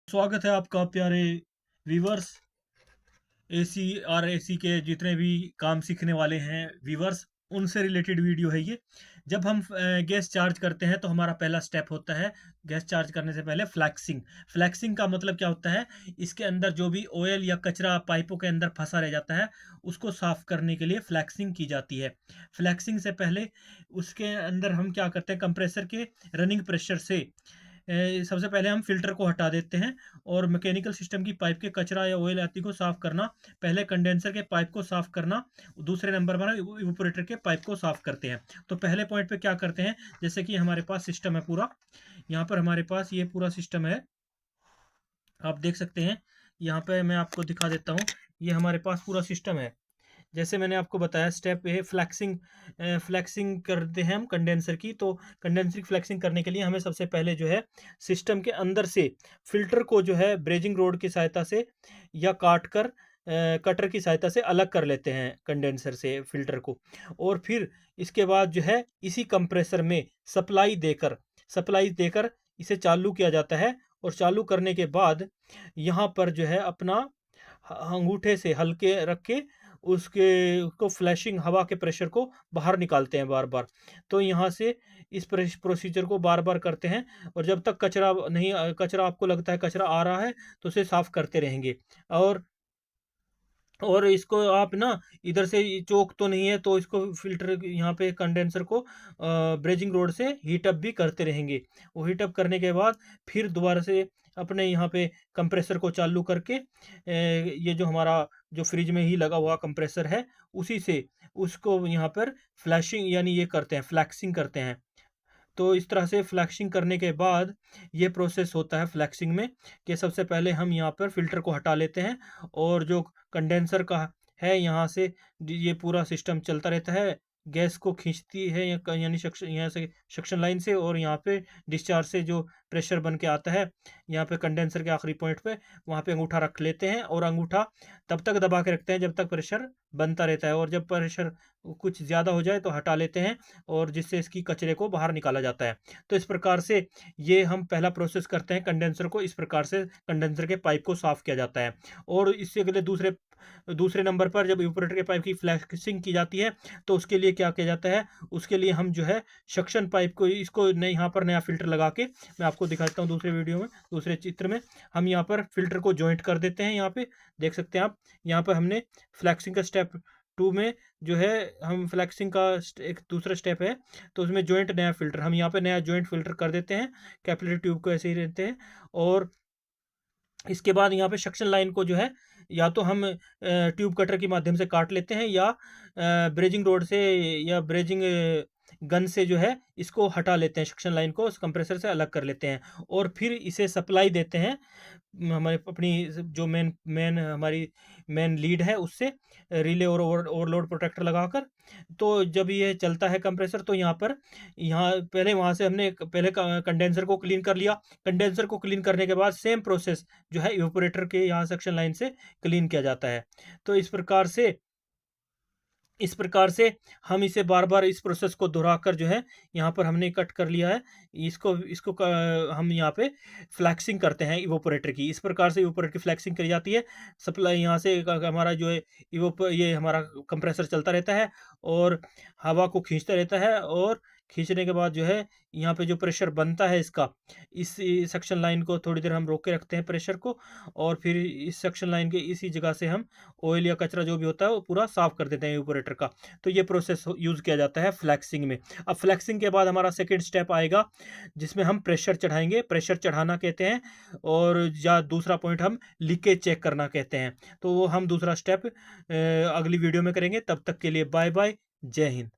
स्वागत है आपका प्यारे व्यूवर्स। एसी और एसी के जितने भी काम सीखने वाले हैं व्यूवर्स, उनसे रिलेटेड वीडियो है ये। जब हम गैस चार्ज करते हैं तो हमारा पहला स्टेप होता है गैस चार्ज करने से पहले फ्लैक्सिंग। फ्लैक्सिंग का मतलब क्या होता है? इसके अंदर जो भी ऑयल या कचरा पाइपों के अंदर फंसा रह जाता है, उसको साफ करने के लिए फ्लैक्सिंग की जाती है। फ्लैक्सिंग से पहले उसके अंदर हम क्या करते हैं, कंप्रेसर के रनिंग प्रेशर से सबसे पहले हम फ़िल्टर को हटा देते हैं और मैकेनिकल सिस्टम की पाइप के कचरा या ऑयल आदि को साफ़ करना। पहले कंडेंसर के पाइप को साफ़ करना, दूसरे नंबर पर हम इवेपोरेटर के पाइप को साफ़ करते हैं। तो पहले पॉइंट पे क्या करते हैं, जैसे कि हमारे पास सिस्टम है पूरा, यहाँ पर हमारे पास ये पूरा सिस्टम है, आप देख सकते हैं। यहाँ पे मैं आपको दिखा देता हूँ, ये हमारे पास पूरा सिस्टम है। जैसे मैंने आपको बताया स्टेप ए फ्लैक्सिंग। फ्लैक्सिंग करते हैं हम कंडेंसर की। तो कंडेंसर की फ्लैक्सिंग करने के लिए हमें सबसे पहले जो है सिस्टम के अंदर से फ़िल्टर को जो है ब्रेजिंग रोड की सहायता से या काट कर कटर की सहायता से अलग कर लेते हैं कंडेंसर से फ़िल्टर को। और फिर इसके बाद जो है इसी कंप्रेसर में सप्लाई देकर इसे चालू किया जाता है। और चालू करने के बाद यहाँ पर जो है अपना अंगूठे से हल्के रख के उसको फ्लैशिंग हवा के प्रेशर को बाहर निकालते हैं बार-बार। तो यहाँ से इस प्रोसीजर को बार-बार करते हैं और जब तक कचरा आपको लगता है कचरा आ रहा है, तो उसे साफ़ करते रहेंगे। और इसको आप ना इधर से चोक तो नहीं है, तो इसको फ़िल्टर यहाँ पे कंडेंसर को ब्रेजिंग रोड से हीट अप भी करते रहेंगे। वो हीट अप करने के बाद फिर दोबारा से अपने यहाँ पे कंप्रेसर को चालू करके ये जो हमारा जो फ्रिज में ही लगा हुआ कंप्रेसर है, उसी से उसको यहाँ पर फ्लैशिंग यानी ये करते हैं, फ्लैक्सिंग करते हैं। तो इस तरह से फ्लैक्सिंग करने के बाद ये प्रोसेस होता है फ्लैक्सिंग में कि सबसे पहले हम यहाँ पर फ़िल्टर को हटा लेते हैं और जो कंडेंसर का है यहाँ से ये पूरा सिस्टम चलता रहता है। गैस को खींचती है यानी यहाँ से सक्शन लाइन से, और यहाँ पे डिस्चार्ज से जो प्रेशर बन के आता है यहाँ पे कंडेंसर के आखिरी पॉइंट पे, वहाँ पे अंगूठा रख लेते हैं और अंगूठा तब तक दबा के रखते हैं जब तक प्रेशर बनता रहता है। और जब प्रेशर कुछ ज़्यादा हो जाए तो हटा लेते हैं, और जिससे इसकी कचरे को बाहर निकाला जाता है। तो इस प्रकार से ये हम पहला प्रोसेस करते हैं कंडेंसर को, इस प्रकार से कंडेंसर के पाइप को साफ़ किया जाता है। और इससे अगले दूसरे दूसरे नंबर पर जब इवेपोरेटर के पाइप की फ्लैक्सिंग की जाती है, तो उसके लिए क्या किया जाता है, उसके लिए हम जो है सक्शन पाइप को इसको नए यहाँ पर नया फ़िल्टर लगा के मैं आपको दिखाता हूँ दूसरे वीडियो में, दूसरे चित्र में। हम यहाँ पर फ़िल्टर को जॉइंट कर देते हैं, यहाँ पे देख सकते हैं आप। यहाँ पर हमने फ्लैक्सिंग का स्टेप 2 में जो है हम फ्लैक्सिंग का एक दूसरा स्टेप है, तो उसमें जॉइंट नया फ़िल्टर हम यहाँ पे नया जॉइंट फ़िल्टर कर देते हैं। कैपिलरी ट्यूब को ऐसे ही रहते हैं। और इसके बाद यहाँ पे सक्शन लाइन को जो है या तो हम ट्यूब कटर के माध्यम से काट लेते हैं, या ब्रेजिंग रोड से या ब्रेजिंग गन से जो है इसको हटा लेते हैं, सक्शन लाइन को उस कंप्रेसर से अलग कर लेते हैं। और फिर इसे सप्लाई देते हैं हमारे अपनी जो मेन मेन हमारी मेन लीड है उससे, रिले और ओवरलोड प्रोटेक्टर लगाकर। तो जब ये चलता है कंप्रेसर, तो यहाँ पहले वहाँ से हमने पहले कंडेंसर को क्लीन कर लिया। कंडेंसर को क्लीन करने के बाद सेम प्रोसेस जो है इवेपोरेटर के यहाँ सक्शन लाइन से क्लीन किया जाता है। तो इस प्रकार से हम इसे बार-बार इस प्रोसेस को दोहराकर जो है यहाँ पर हमने कट कर लिया है। इसको इसको हम यहाँ पे फ्लैक्सिंग करते हैं इवेपोरेटर की। इस प्रकार से इवेपोरेटर की फ्लैक्सिंग करी जाती है। सप्लाई यहाँ से हमारा जो है ये हमारा कंप्रेसर चलता रहता है और हवा को खींचता रहता है, और खींचने के बाद जो है यहाँ पे जो प्रेशर बनता है इसका, इस सक्शन लाइन को थोड़ी देर हम रोक के रखते हैं प्रेशर को, और फिर इस सक्शन लाइन के इसी जगह से हम ऑयल या कचरा जो भी होता है वो पूरा साफ कर देते हैं इवेपोरेटर का। तो ये प्रोसेस यूज़ किया जाता है फ्लैक्सिंग में। अब फ्लैक्सिंग के बाद हमारा सेकंड स्टेप आएगा, जिसमें हम प्रेशर चढ़ाएँगे, प्रेशर चढ़ाना कहते हैं, और या दूसरा पॉइंट हम लीकेज चेक करना कहते हैं। तो वो हम दूसरा स्टेप अगली वीडियो में करेंगे। तब तक के लिए बाय बाय, जय हिंद।